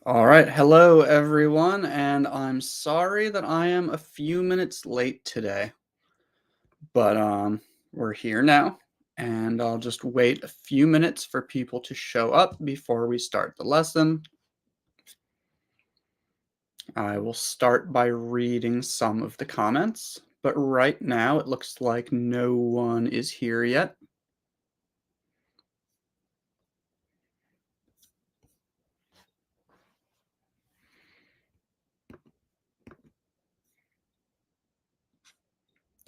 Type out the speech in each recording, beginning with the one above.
All right, hello everyone, and I'm sorry that I am a few minutes late today, but we're here now, and I'll just wait a few minutes for people to show up before we start the lesson. I will start by reading some of the comments, but right now it looks like no one is here yet.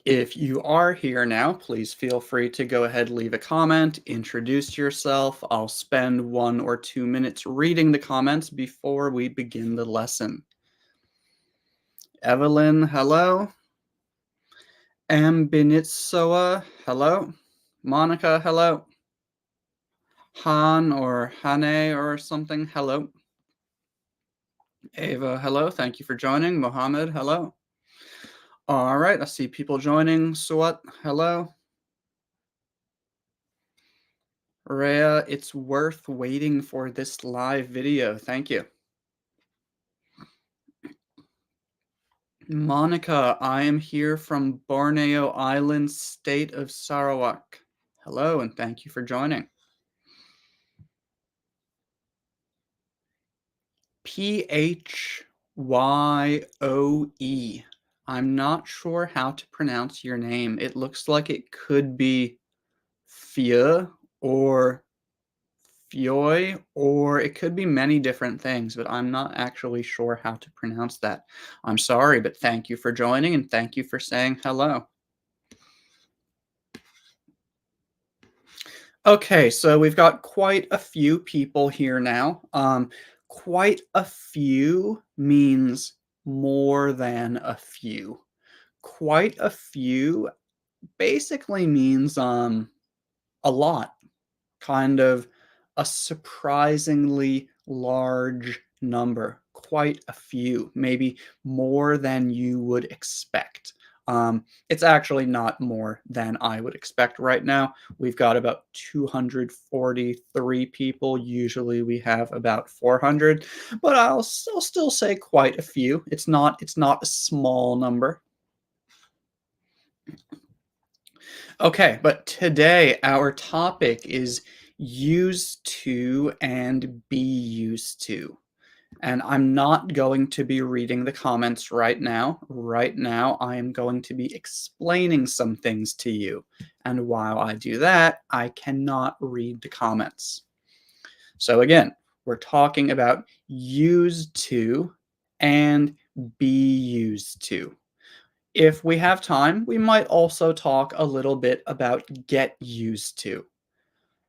If you are here now, please feel free to go ahead, leave a comment, introduce yourself. I'll spend 1 or 2 minutes reading the comments before we begin the lesson. Evelyn, hello. Ambinitsoa, hello. Monica, hello. Han or Hane or something, hello. Ava, hello. Thank you for joining. Mohammed, hello. All right, I see people joining. Suat, hello. Rhea, it's worth waiting for this live video. Thank you. Monica, I am here from Borneo Island, state of Sarawak. Hello, and thank you for joining. Phyoe. I'm not sure how to pronounce your name. It looks like it could be Fia or Fioy, or it could be many different things, but I'm not actually sure how to pronounce that. I'm sorry, but thank you for joining and thank you for saying hello. Okay, so we've got quite a few people here now. Quite a few means more than a few. Quite a few basically means a lot, kind of a surprisingly large number, quite a few, maybe more than you would expect. It's actually not more than I would expect right now. We've got about 243 people. Usually we have about 400, but I'll still say quite a few. It's not a small number. Okay, but today our topic is used to and be used to. And I'm not going to be reading the comments right now. Right now, I am going to be explaining some things to you. And while I do that, I cannot read the comments. So again, we're talking about used to and be used to. If we have time, we might also talk a little bit about get used to.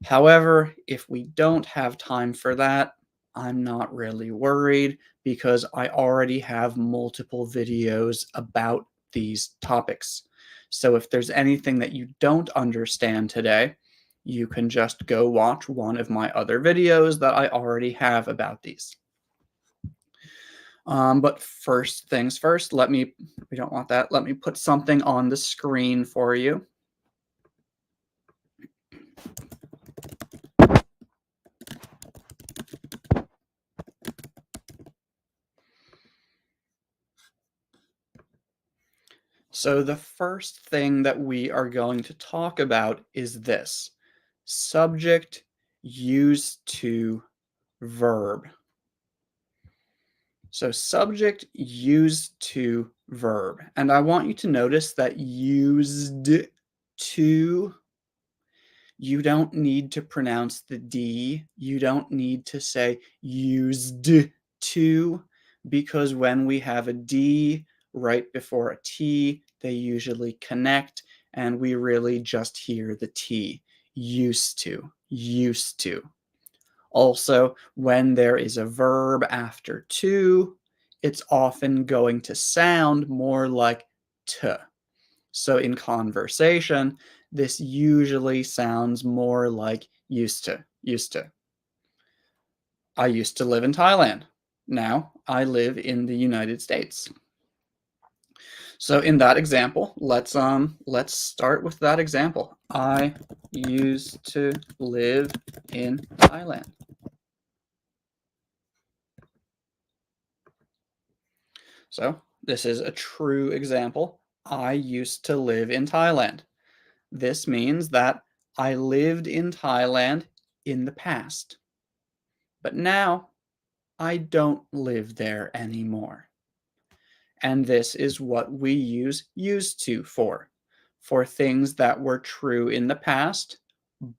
However, if we don't have time for that, I'm not really worried because I already have multiple videos about these topics. So if there's anything that you don't understand today, you can just go watch one of my other videos that I already have about these. But first things first, we don't want that. Let me put something on the screen for you. So the first thing that we are going to talk about is this: subject used to verb. So subject used to verb. And I want you to notice that used to, you don't need to pronounce the D. You don't need to say used to, because when we have a D right before a T, they usually connect, and we really just hear the T. Used to, used to. Also, when there is a verb after to, it's often going to sound more like t. So in conversation, this usually sounds more like used to, used to. I used to live in Thailand. Now I live in the United States. So in that example, let's start with that example. I used to live in Thailand. So this is a true example. I used to live in Thailand. This means that I lived in Thailand in the past, but now I don't live there anymore. And this is what we use used to for things that were true in the past,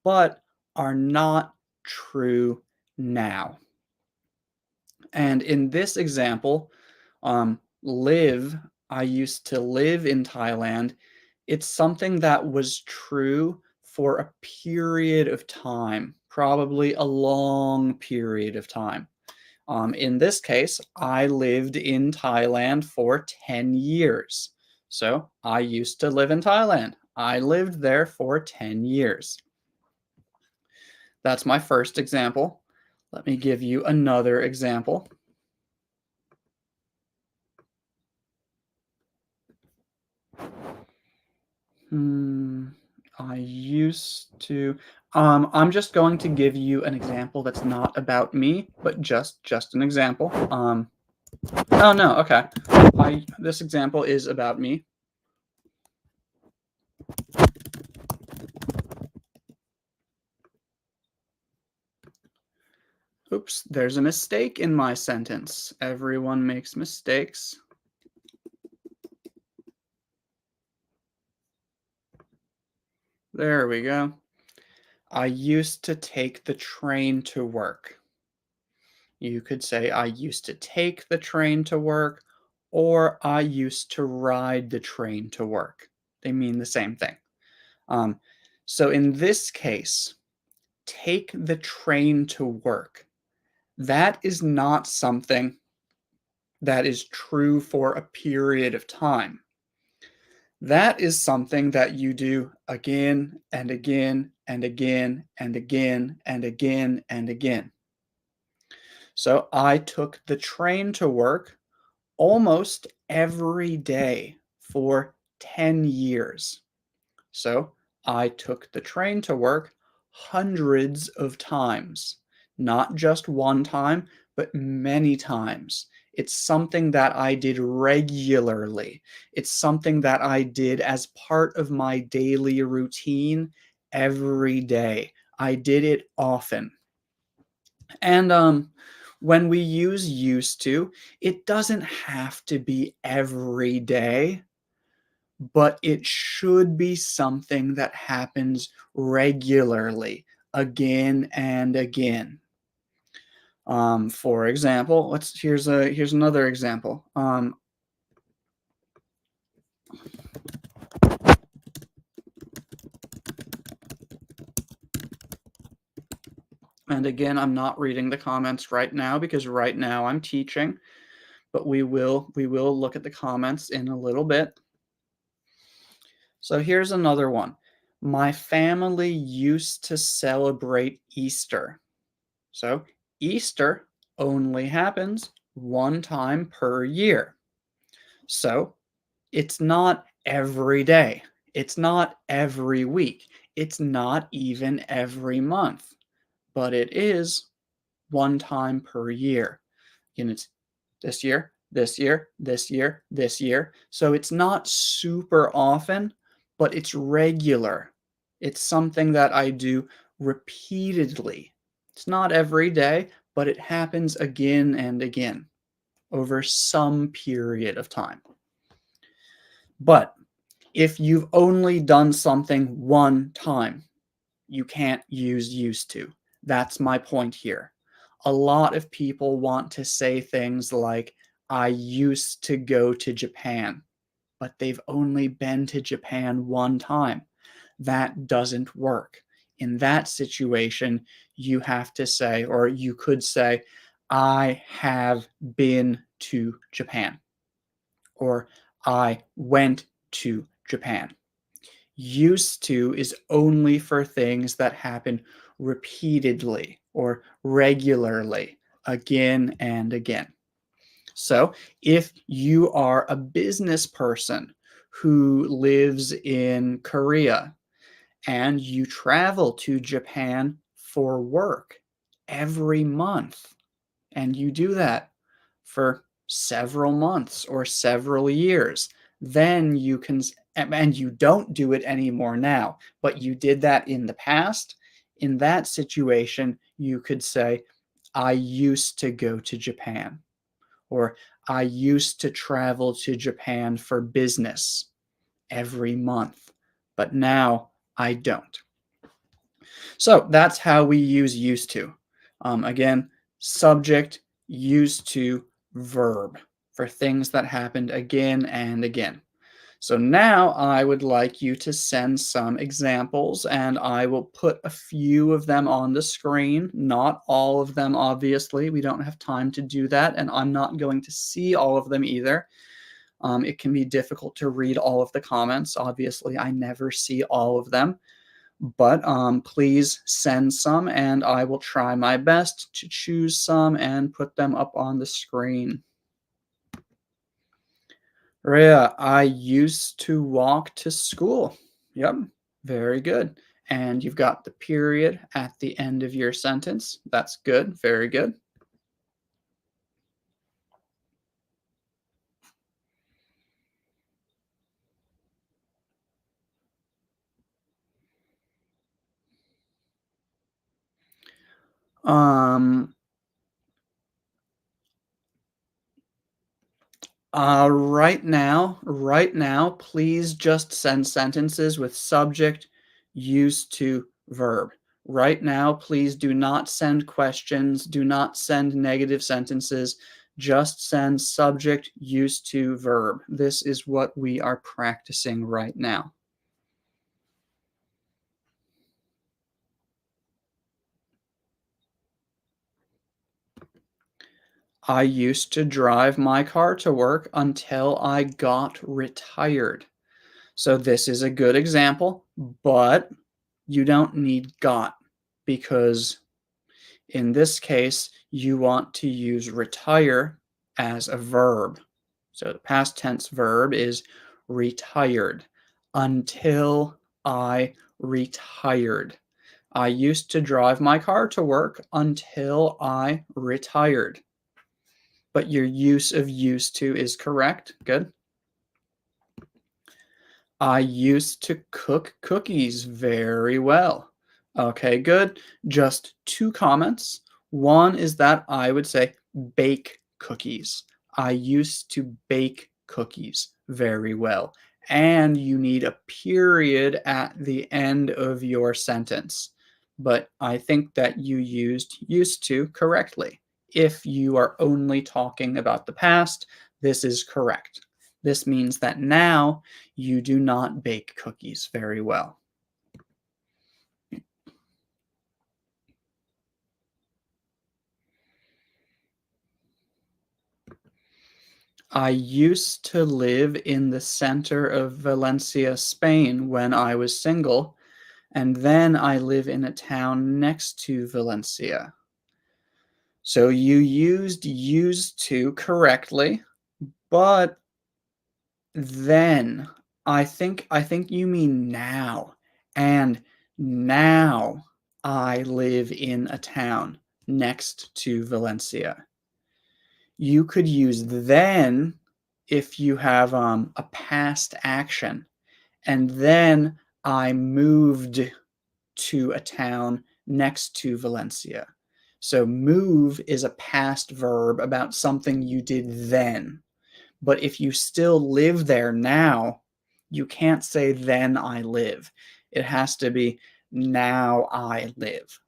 but are not true now. And in this example, live, I used to live in Thailand. It's something that was true for a period of time, probably a long period of time. In this case, I lived in Thailand for 10 years. So I used to live in Thailand. I lived there for 10 years. That's my first example. Let me give you another example. Hmm, I used to. I'm just going to give you an example that's not about me, but just an example. Oh no, okay. This example is about me. Oops, there's a mistake in my sentence. Everyone makes mistakes. There we go. I used to take the train to work. You could say I used to take the train to work, or I used to ride the train to work. They mean the same thing. Um, so in this case, take the train to work. That is not something that is true for a period of time. That is something that you do again and again and again and again and again and again. So I took the train to work almost every day for 10 years. So I took the train to work hundreds of times, not just one time, but many times. It's something that I did regularly. It's something that I did as part of my daily routine every day. I did it often. And when we use used to, it doesn't have to be every day, but it should be something that happens regularly, again and again. For example, here's another example. And again, I'm not reading the comments right now because right now I'm teaching, but we will look at the comments in a little bit. So here's another one. My family used to celebrate Easter. So Easter only happens one time per year. So it's not every day. It's not every week. It's not even every month, but it is one time per year. And it's this year, this year, this year, this year. So it's not super often, but it's regular. It's something that I do repeatedly. It's not every day, but it happens again and again over some period of time. But if you've only done something one time, you can't use used to. That's my point here. A lot of people want to say things like, I used to go to Japan, but they've only been to Japan one time. That doesn't work. In that situation, you have to say, or you could say, I have been to Japan, or I went to Japan. Used to is only for things that happen repeatedly or regularly, again and again. So, if you are a business person who lives in Korea and you travel to Japan for work every month, and you do that for several months or several years. Then you can, and you don't do it anymore now, but you did that in the past. In that situation, you could say, I used to go to Japan, or I used to travel to Japan for business every month, but now I don't. So that's how we use used to. Again, subject, used to, verb for things that happened again and again. So now I would like you to send some examples, and I will put a few of them on the screen. Not all of them, obviously. We don't have time to do that, and I'm not going to see all of them either. It can be difficult to read all of the comments. Obviously, I never see all of them, but please send some, and I will try my best to choose some and put them up on the screen. Rhea, I used to walk to school. Yep, very good. And you've got the period at the end of your sentence. That's good, very good. Um, right now, please just send sentences with subject, used to, verb. Right now, please do not send questions, do not send negative sentences, just send subject, used to, verb. This is what we are practicing right now. I used to drive my car to work until I got retired. So this is a good example, but you don't need got, because in this case, you want to use retire as a verb. So the past tense verb is retired. Until I retired. I used to drive my car to work until I retired. But your use of used to is correct. Good. I used to cook cookies very well. Okay, good. Just two comments. One is that I would say bake cookies. I used to bake cookies very well. And you need a period at the end of your sentence. But I think that you used to correctly. If you are only talking about the past, this is correct. This means that now you do not bake cookies very well. I used to live in the center of Valencia, Spain when I was single, and then I live in a town next to Valencia. So you used to correctly, but then I think you mean now. And now I live in a town next to Valencia. You could use then if you have a past action. And then I moved to a town next to Valencia. So move is a past verb about something you did then. But if you still live there now, you can't say then I live. It has to be now I live.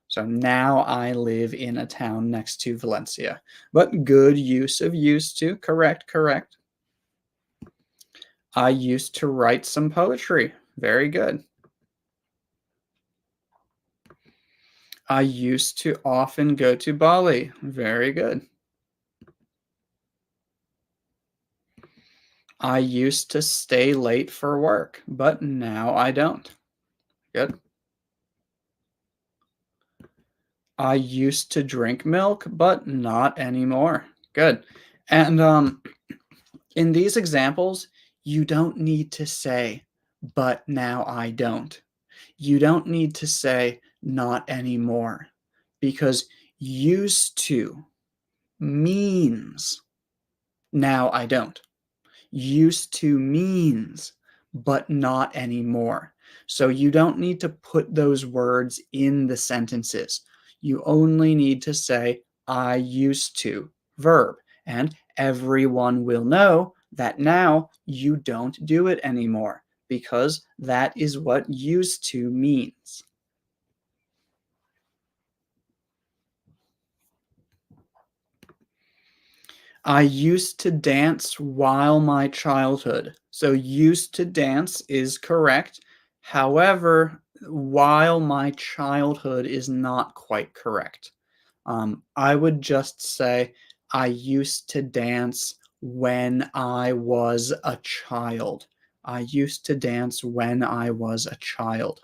So now I live in a town next to Valencia. But good use of used to. Correct, correct. I used to write some poetry. Very good. I used to often go to Bali. Very good. I used to stay late for work, but now I don't. Good. I used to drink milk, but not anymore. Good. And in these examples, you don't need to say, but now I don't. You don't need to say, not anymore, because used to means Now I don't. Used to means, but not anymore. So you don't need to put those words in the sentences. You only need to say, I used to, verb. And everyone will know that now you don't do it anymore because that is what used to means. I used to dance while my childhood. So used to dance is correct. However, while my childhood is not quite correct. I would just say I used to dance when I was a child. I used to dance when I was a child.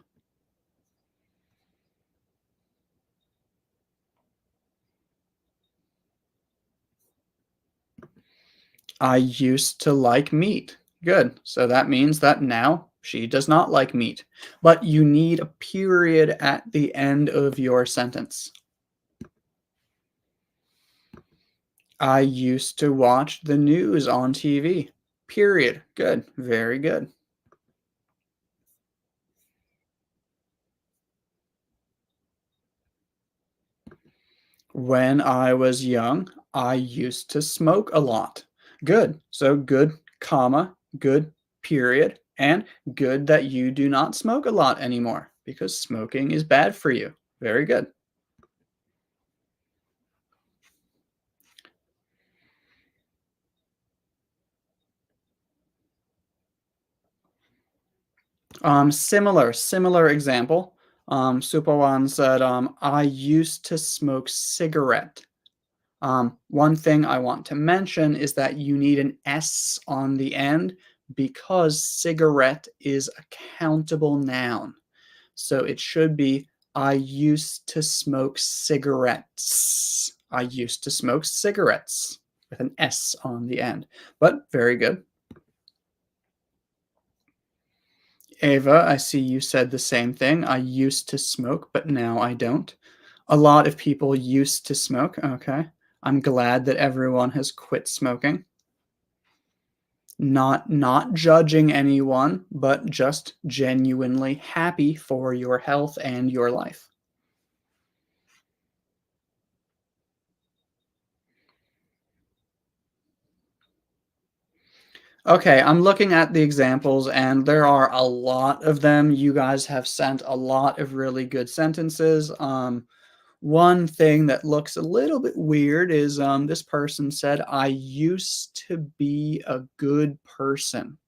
I used to like meat. Good. So that means that now she does not like meat. But you need a period at the end of your sentence. I used to watch the news on TV. Period. Good. Very good. When I was young, I used to smoke a lot. Good. So good, comma, good, period, and good that you do not smoke a lot anymore because smoking is bad for you. Very good. Similar example. Supawan said, I used to smoke cigarette. One thing I want to mention is that you need an S on the end because cigarette is a countable noun. So it should be I used to smoke cigarettes. I used to smoke cigarettes with an S on the end. But very good. Ava, I see you said the same thing. I used to smoke, but now I don't. A lot of people used to smoke. Okay. I'm glad that everyone has quit smoking. Not judging anyone, but just genuinely happy for your health and your life. Okay, I'm looking at the examples and there are a lot of them. You guys have sent a lot of really good sentences. One thing that looks a little bit weird is this person said, I used to be a good person.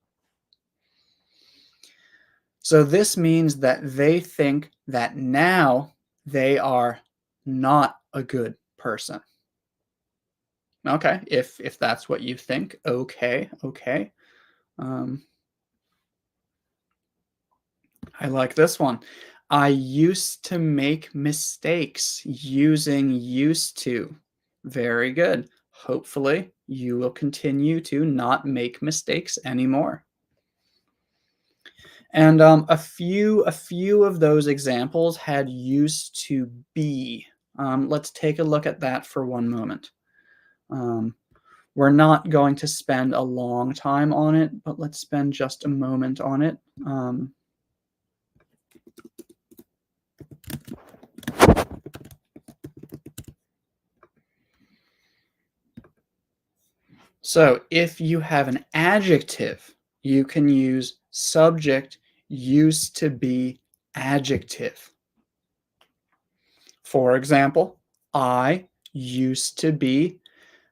So this means that they think that now they are not a good person. Okay, if that's what you think, okay, okay. Um, I like this one. I used to make mistakes using used to. Very good. Hopefully, you will continue to not make mistakes anymore. And a few of those examples had used to be. Let's take a look at that for one moment. Um, we're not going to spend a long time on it, but let's spend just a moment on it. So if you have an adjective, you can use subject used to be adjective. For example, I used to be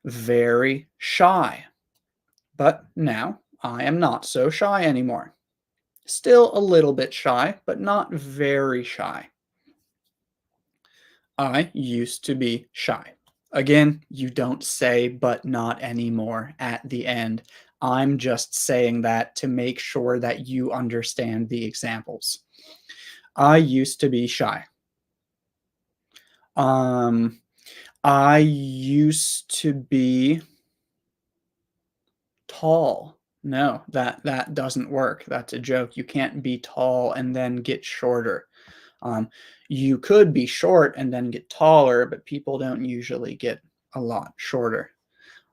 very shy, but now I am not so shy anymore. Still a little bit shy, but not very shy. I used to be shy. Again, you don't say but not anymore at the end. I'm just saying that to make sure that you understand the examples. I used to be shy. Um, I used to be tall. No, that doesn't work. That's a joke. You can't be tall and then get shorter. Um, you could be short and then get taller, but people don't usually get a lot shorter.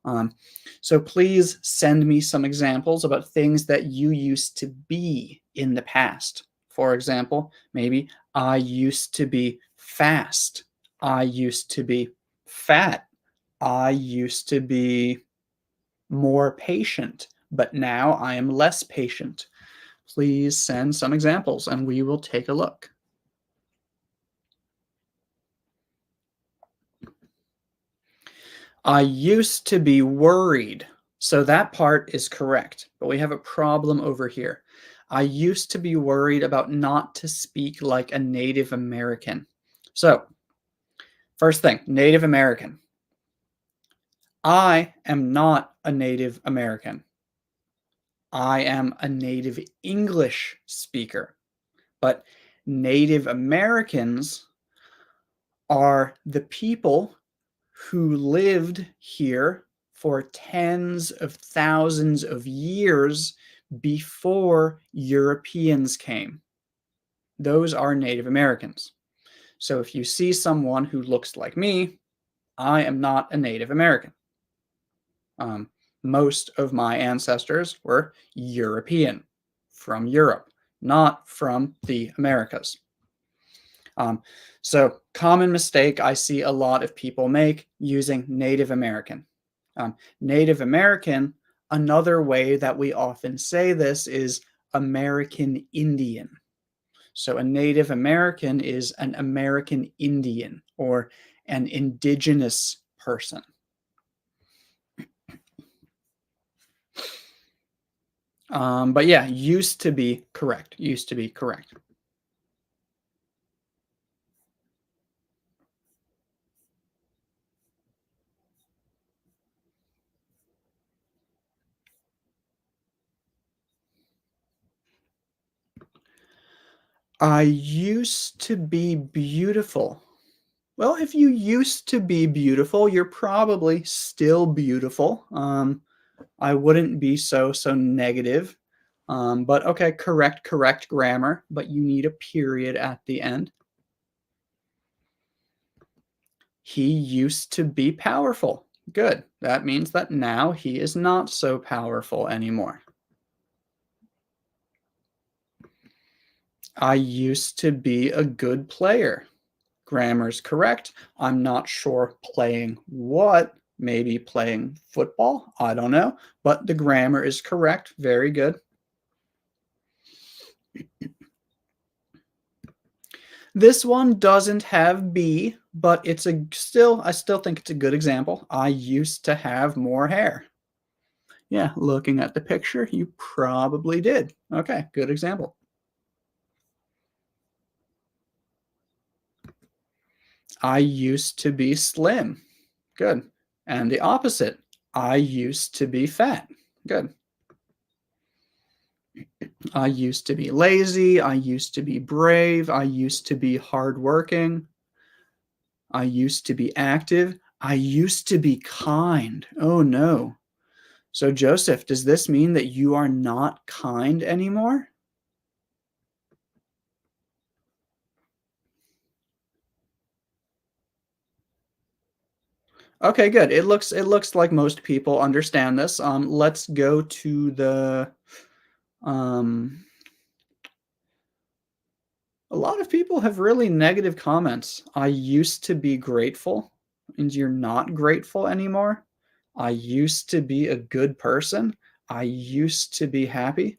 Um, so please send me some examples about things that you used to be in the past. For example, maybe I used to be fast. I used to be fat. I used to be more patient, but now I am less patient. Please send some examples and we will take a look. I used to be worried. So that part is correct, but we have a problem over here. I used to be worried about not to speak like a Native American. So, first thing, Native American. I am not a Native American. I am a native English speaker. But Native Americans are the people who lived here for tens of thousands of years before Europeans came. Those are Native Americans. So if you see someone who looks like me, I am not a Native American. Most of my ancestors were European, from Europe, not from the Americas. So common mistake I see a lot of people make using Native American. Native American, another way that we often say this is American Indian. So a Native American is an American Indian or an indigenous person. But yeah, used to be correct. Used to be correct. I used to be beautiful. Well, if you used to be beautiful, you're probably still beautiful. I wouldn't be so negative. But okay, correct grammar, but you need a period at the end. He used to be powerful. Good. That means that now he is not so powerful anymore. I used to be a good player. Grammar's correct. I'm not sure playing what. Maybe playing football. I don't know. But the grammar is correct. Very good. This one doesn't have be, but it's a still I still think it's a good example. I used to have more hair. Yeah, looking at the picture, you probably did. Okay, good example. I used to be slim. Good. And the opposite, I used to be fat. Good. I used to be lazy. I used to be brave. I used to be hardworking. I used to be active. I used to be kind. Oh no. So, Joseph, does this mean that you are not kind anymore? Okay, good. It looks like most people understand this. Let's go to the um a lot of people have really negative comments. I used to be grateful, means you're not grateful anymore. I used to be a good person. I used to be happy.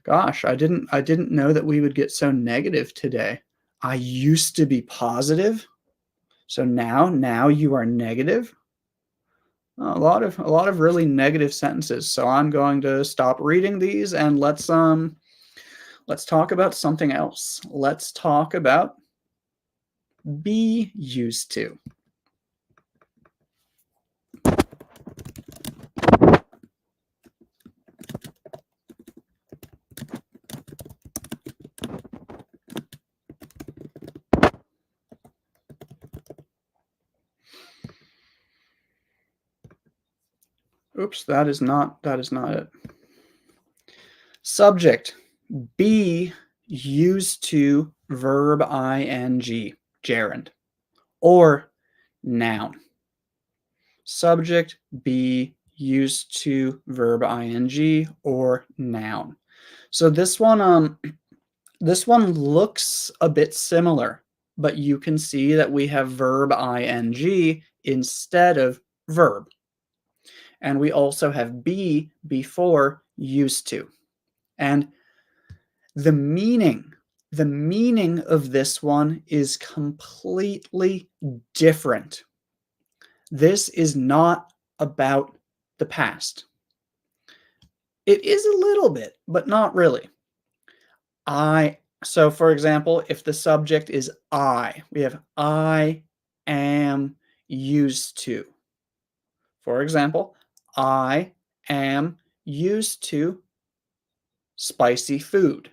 Gosh, I didn't know that we would get so negative today. I used to be positive. So now you are negative. A lot of really negative sentences. So I'm going to stop reading these and let's talk about something else. Let's talk about be used to. Oops, that is not it. Subject, be used to verb ing, gerund, or noun. Subject, be used to, verb ing, or noun. So this one looks a bit similar, but you can see that we have verb ing instead of verb. And we also have be before used to. And the meaning, the meaning of this one is completely different. This is not about the past. It is a little bit, but not really. So for example, if the subject is I, we have I am used to. For example, I am used to spicy food.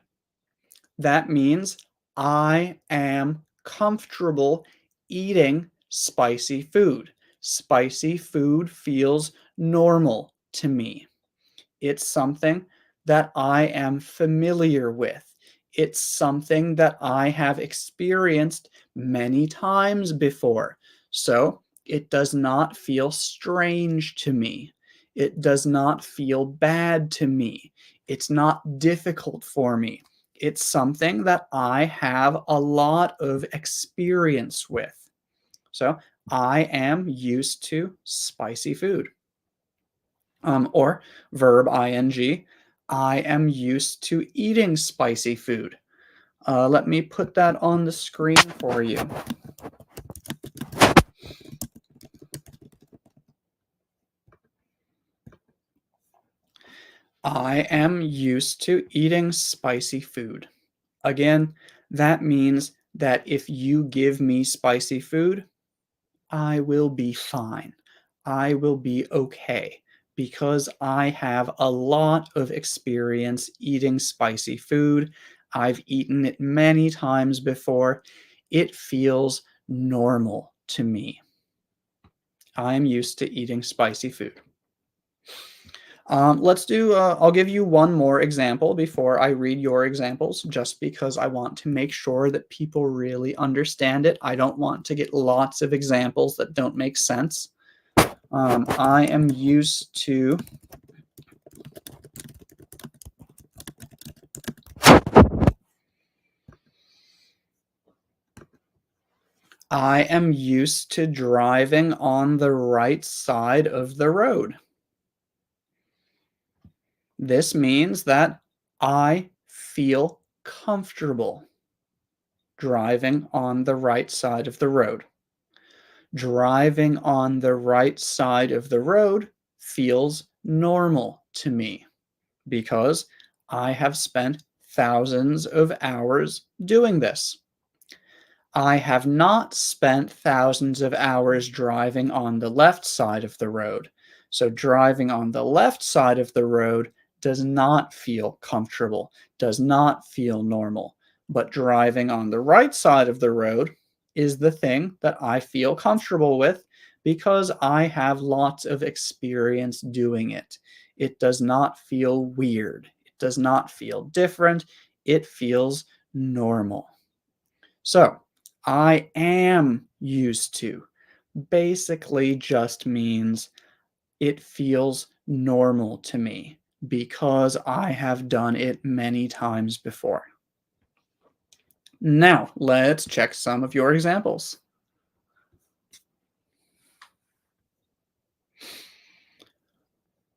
That means I am comfortable eating spicy food. Spicy food feels normal to me. It's something that I am familiar with. It's something that I have experienced many times before. So it does not feel strange to me. It does not feel bad to me. It's not difficult for me. It's something that I have a lot of experience with. So I am used to spicy food. Or verb ing, I am used to eating spicy food. Let me put that on the screen for you. I am used to eating spicy food. Again, that means that if you give me spicy food, I will be fine. I will be okay because I have a lot of experience eating spicy food. I've eaten it many times before. It feels normal to me. I'm used to eating spicy food. I'll give you one more example before I read your examples, just because I want to make sure that people really understand it. I don't want to get lots of examples that don't make sense. I am used to driving on the right side of the road. This means that I feel comfortable driving on the right side of the road. Driving on the right side of the road feels normal to me because I have spent thousands of hours doing this. I have not spent thousands of hours driving on the left side of the road. So driving on the left side of the road does not feel comfortable, does not feel normal. But driving on the right side of the road is the thing that I feel comfortable with because I have lots of experience doing it. It does not feel weird. It does not feel different. It feels normal. So, I am used to basically just means it feels normal to me because I have done it many times before. Now, let's check some of your examples.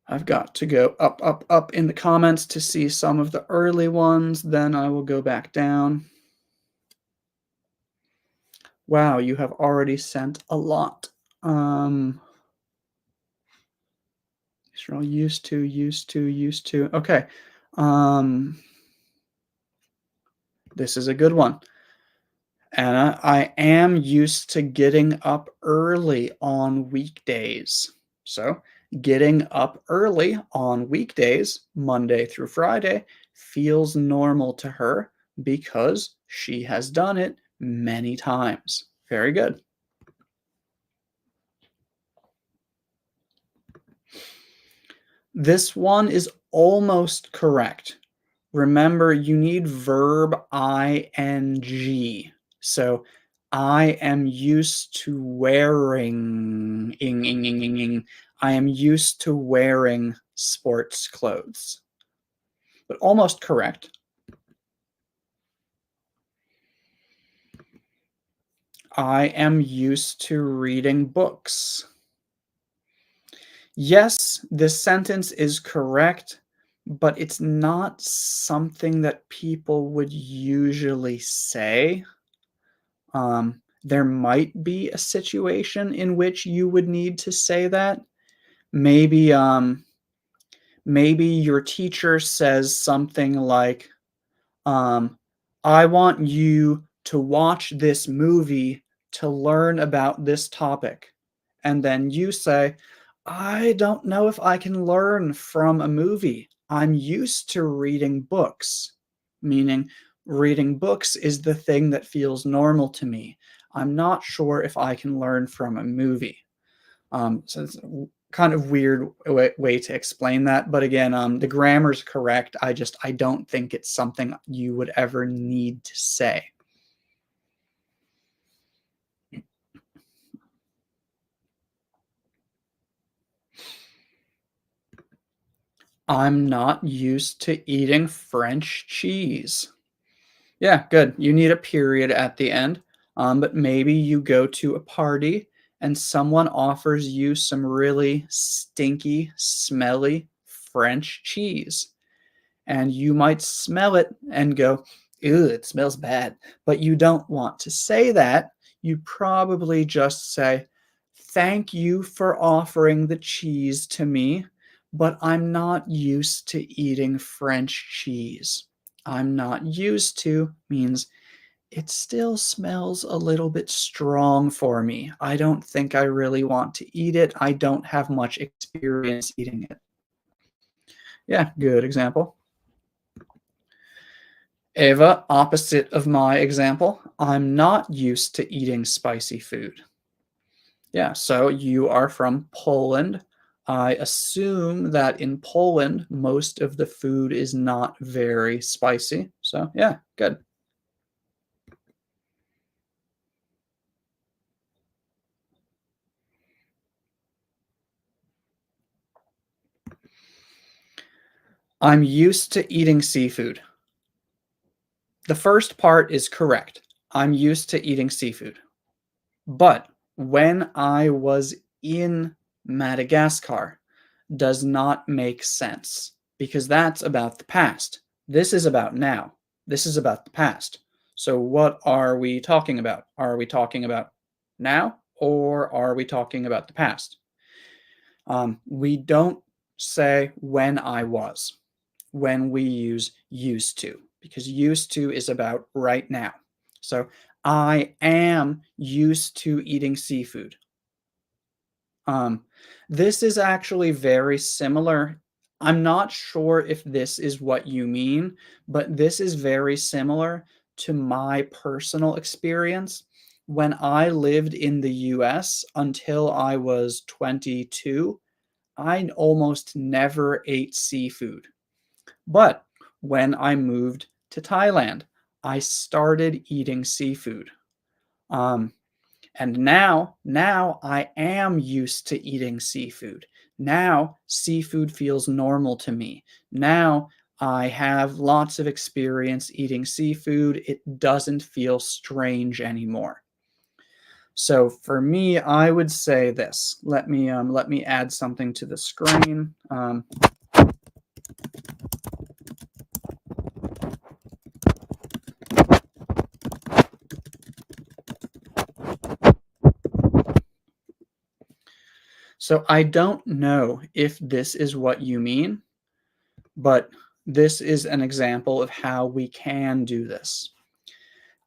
I've got to go up, up, up in the comments to see some of the early ones, then I will go back down. Wow, you have already sent a lot. These are all used to, used to, used to. Okay. This is a good one. Anna, I am used to getting up early on weekdays. So, getting up early on weekdays, Monday through Friday, feels normal to her because she has done it many times. Very good. This one is almost correct. Remember, you need verb ing. So I am used to wearing. I am used to wearing sports clothes. But almost correct. I am used to reading books. Yes, this sentence is correct, but it's not something that people would usually say. There might be a situation in which you would need to say that. Maybe, maybe your teacher says something like, um, "I want you to watch this movie to learn about this topic." And then you say, "I don't know if I can learn from a movie. I'm used to reading books." Meaning, reading books is the thing that feels normal to me. I'm not sure if I can learn from a movie. So it's kind of weird way to explain that. But again, the grammar's correct. I don't think it's something you would ever need to say. I'm not used to eating French cheese. Yeah, good. You need a period at the end. But maybe you go to a party and someone offers you some really stinky, smelly French cheese. And you might smell it and go, "Ew, it smells bad." But you don't want to say that. You probably just say, "Thank you for offering the cheese to me, but I'm not used to eating French cheese." "I'm not used to" means it still smells a little bit strong for me. I don't think I really want to eat it. I don't have much experience eating it. Yeah, good example. Ava, opposite of my example, I'm not used to eating spicy food. Yeah, so you are from Poland. I assume that in Poland, most of the food is not very spicy. So, yeah, good. I'm used to eating seafood. The first part is correct. I'm used to eating seafood. But when I was in Madagascar does not make sense because that's about the past. This is about now. This is about the past. So what are we talking about? Are we talking about now or are we talking about the past? We don't say when I was when we use used to because used to is about right now. So I am used to eating seafood. Um, this is actually very similar. I'm not sure if this is what you mean, but this is very similar to my personal experience. When I lived in the US until I was 22, I almost never ate seafood. But when I moved to Thailand, I started eating seafood. Um, and now I am used to eating seafood. Now seafood feels normal to me. Now I have lots of experience eating seafood. It doesn't feel strange anymore. So for me, I would say this. Let me add something to the screen. So I don't know if this is what you mean, but this is an example of how we can do this.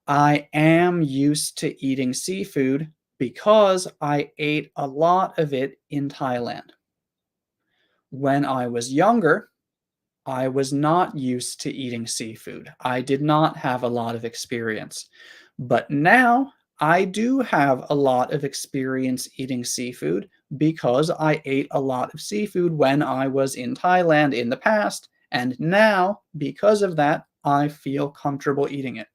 I am used to eating seafood because I ate a lot of it in Thailand. When I was younger, I was not used to eating seafood. I did not have a lot of experience. But now I do have a lot of experience eating seafood because I ate a lot of seafood when I was in Thailand in the past. And now, because of that, I feel comfortable eating it.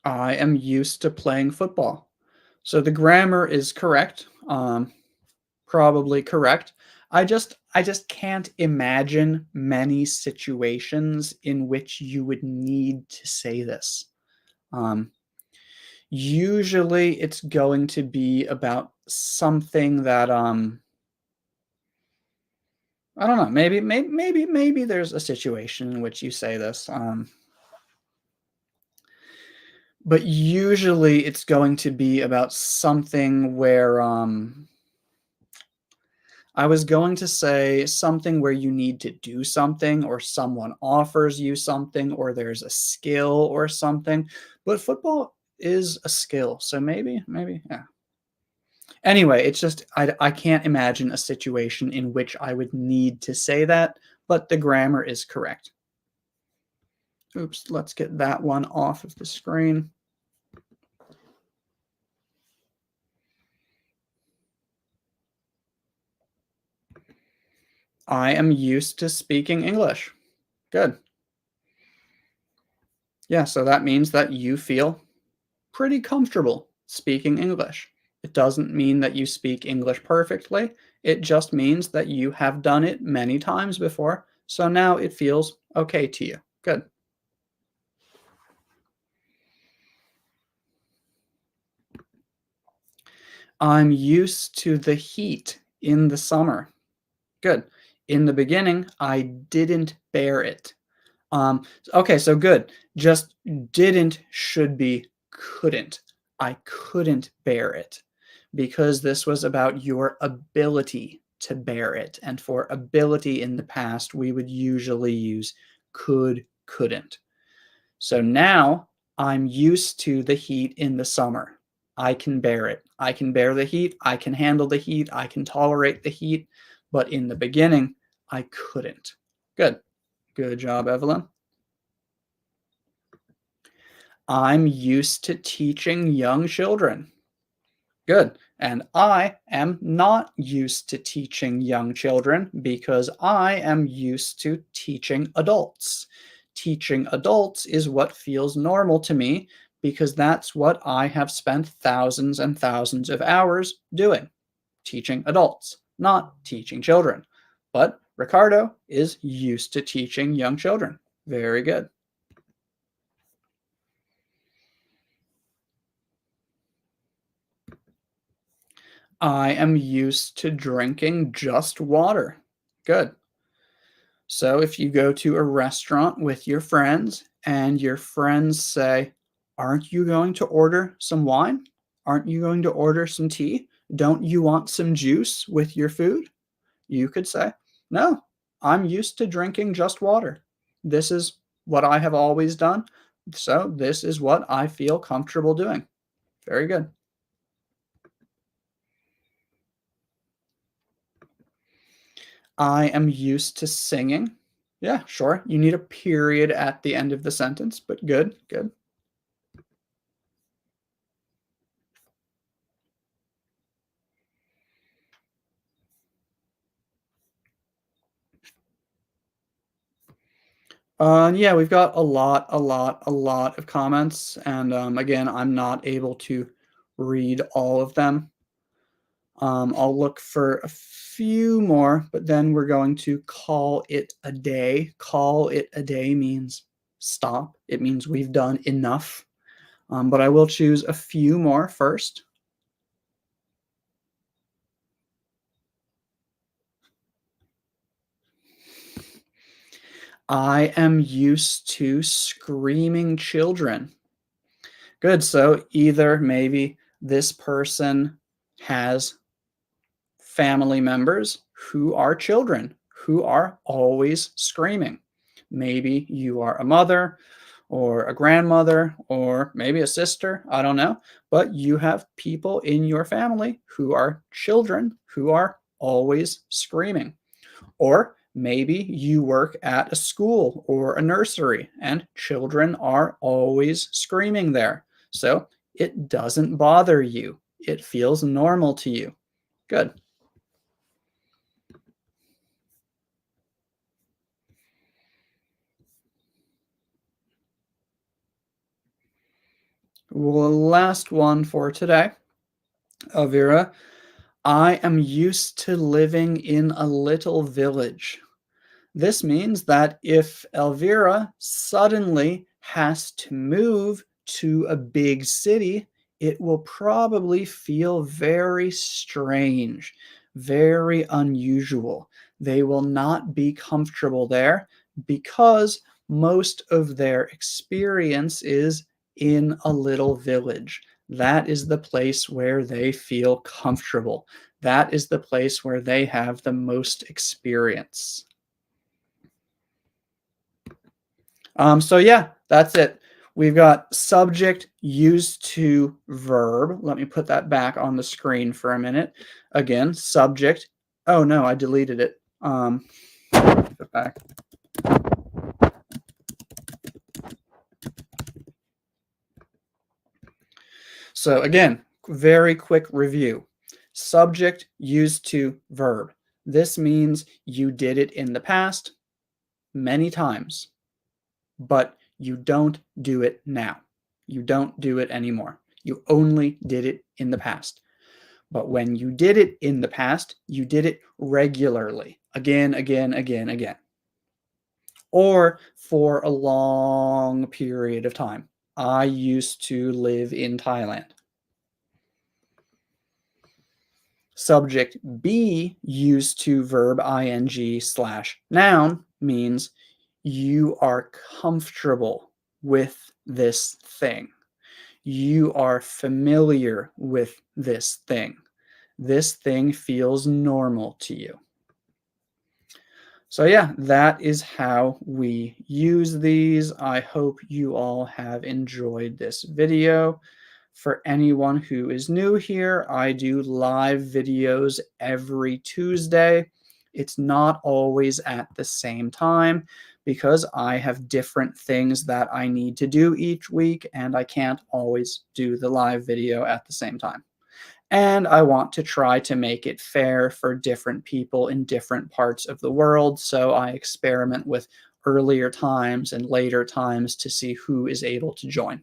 I am used to playing football. So the grammar is correct, probably correct. I just can't imagine many situations in which you would need to say this. Um, Usually it's going to be about something that, I don't know, maybe there's a situation in which you say this, but usually it's going to be about something where, I was going to say something where you need to do something or someone offers you something or there's a skill or something, but football is a skill, so maybe, yeah. Anyway, it's just I can't imagine a situation in which I would need to say that, but the grammar is correct. Oops, let's get that one off of the screen. I am used to speaking English. Good. Yeah, so that means that you feel pretty comfortable speaking English. It doesn't mean that you speak English perfectly. It just means that you have done it many times before. So now it feels okay to you. Good. I'm used to the heat in the summer. Good. In the beginning, I didn't bear it. Okay, so good. Just didn't should be couldn't. I couldn't bear it because this was about your ability to bear it. And for ability in the past, we would usually use could, couldn't. So now I'm used to the heat in the summer. I can bear it. I can bear the heat. I can handle the heat. I can tolerate the heat. But in the beginning, I couldn't. Good. Good job, Evelyn. I'm used to teaching young children. Good. And I am not used to teaching young children because I am used to teaching adults. Teaching adults is what feels normal to me because that's what I have spent thousands and thousands of hours doing, teaching adults, not teaching children. But Ricardo is used to teaching young children. Very good. I am used to drinking just water. Good. So if you go to a restaurant with your friends and your friends say, "Aren't you going to order some wine? Aren't you going to order some tea? Don't you want some juice with your food?" You could say, "No, I'm used to drinking just water. This is what I have always done. So this is what I feel comfortable doing." Very good. I am used to singing. Yeah, sure. You need a period at the end of the sentence, but good, good. Yeah, we've got a lot of comments, and again, I'm not able to read all of them. I'll look for a few more, but then we're going to call it a day. Call it a day means stop. It means we've done enough. But I will choose a few more first. I am used to screaming children. Good. So either maybe this person has family members who are children who are always screaming. Maybe you are a mother or a grandmother or maybe a sister, I don't know, but you have people in your family who are children who are always screaming. Or maybe you work at a school or a nursery and children are always screaming there. So it doesn't bother you. It feels normal to you. Good. Well, last one for today. Elvira, I am used to living in a little village. This means that if Elvira suddenly has to move to a big city, it will probably feel very strange, very unusual. They will not be comfortable there because most of their experience is in a little village. That is the place where they feel comfortable. That is the place where they have the most experience. So yeah, that's it. We've got subject used to verb. Let me put that back on the screen for a minute. Again, subject. Oh no, I deleted it. Put it back. So again, very quick review. Subject used to verb. This means you did it in the past many times, but you don't do it now. You don't do it anymore. You only did it in the past. But when you did it in the past, you did it regularly, again, again, again, again, or for a long period of time. I used to live in Thailand. Subject be used to verb ing/noun means you are comfortable with this thing. You are familiar with this thing. This thing feels normal to you. So yeah, that is how we use these. I hope you all have enjoyed this video. For anyone who is new here, I do live videos every Tuesday. It's not always at the same time because I have different things that I need to do each week, and I can't always do the live video at the same time. And I want to try to make it fair for different people in different parts of the world. So I experiment with earlier times and later times to see who is able to join.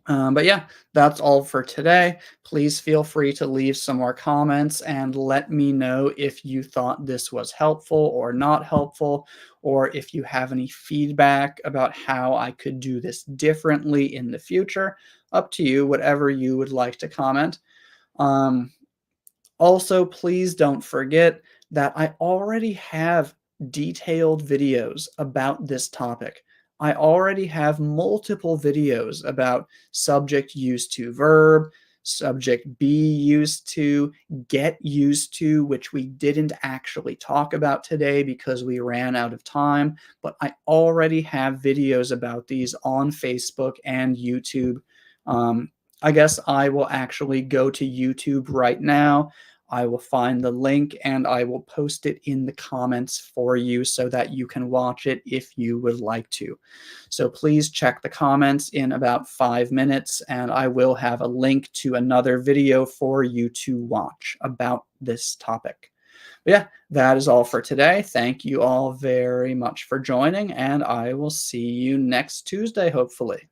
But yeah, that's all for today. Please feel free to leave some more comments and let me know if you thought this was helpful or not helpful, or if you have any feedback about how I could do this differently in the future. Up to you, whatever you would like to comment. Um, Also, please don't forget that I already have detailed videos about this topic. I already have multiple videos about subject used to verb, subject be used to, get used to, which we didn't actually talk about today because we ran out of time. But I already have videos about these on Facebook and YouTube. I guess I will actually go to YouTube right now. I will find the link and I will post it in the comments for you so that you can watch it if you would like to. So please check the comments in about 5 minutes and I will have a link to another video for you to watch about this topic. But yeah, that is all for today. Thank you all very much for joining and I will see you next Tuesday, hopefully.